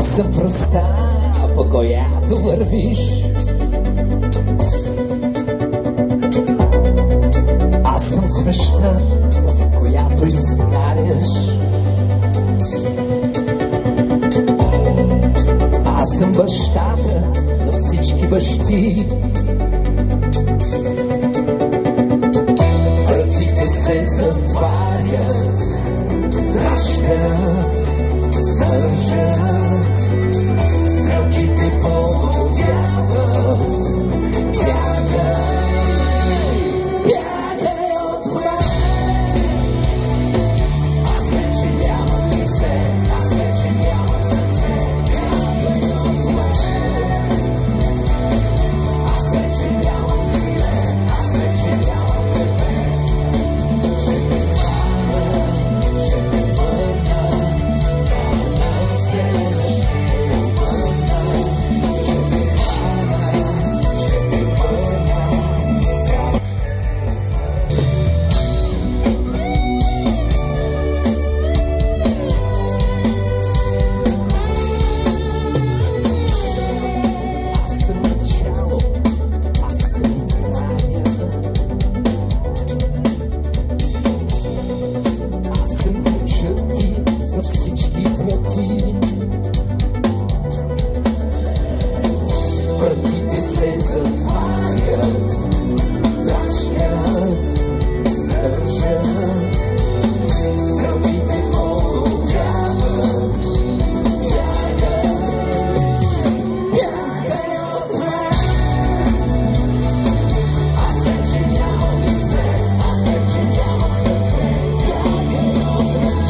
Аз съм пръста, по която вървиш. Аз съм свеща, в която изгаряш. Аз съм бащата на всички бащи. Вратите се затварят, пращат, държат, стрелките полудяват. Бягай, бягай от мен. Аз вече нямам лице, аз вече нямам сърце. Бягай от мен. Аз вече нямам криле, аз вече нямам бебе. Ще те хвана, ще те върна, цялата вселена ще обърна. Ще те хвана, ще те върна, цялата. Аз съм начало, аз съм края. Аз съм ключът ти за всички врати. Вратите се затварят, пращат, задържат, стрелките полудяват. Бягай, бягай от мен. Аз вече нямам лице, аз вече нямам сърце. Бягай от мен.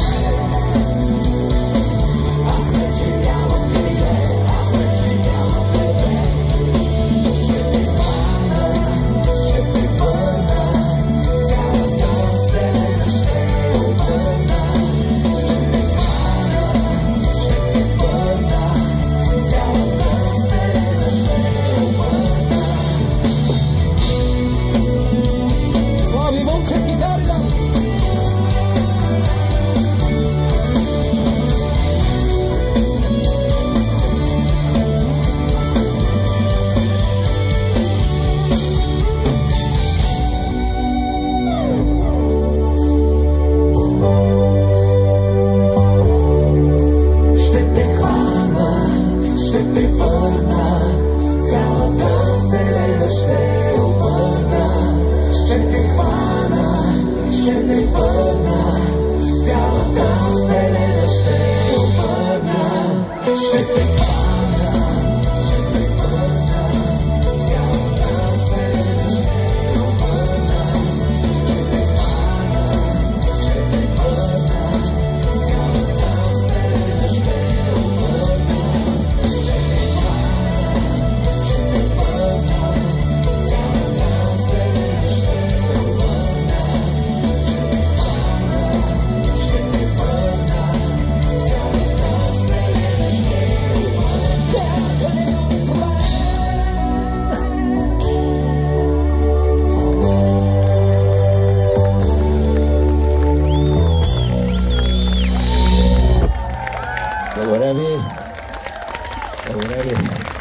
Аз вече нямам криле, аз вече нямам бебе. Ще те хвана, ще те върна, цялата вселена ще обърна. Ще те хвана, ще те върна, цялата вселена ще обърна. Слави Вълчев, гитари дам! Ще те хвана, ще те върна, цялата вселена ще обърна. Ще те хвана, ще те върна, цялата вселена ще обърна. Ще те хвана, ще те върна, цялата вселена ще обърна. Ще те хвана, ще те върна, цялата вселена ще обърна. Ще те хвана, ще те върна, цялата вселена ще обърна. Ще те хвана, ще те върна, цялата вселена ще обърна. Бягай от мен. Благодаря ви. Благодаря ви.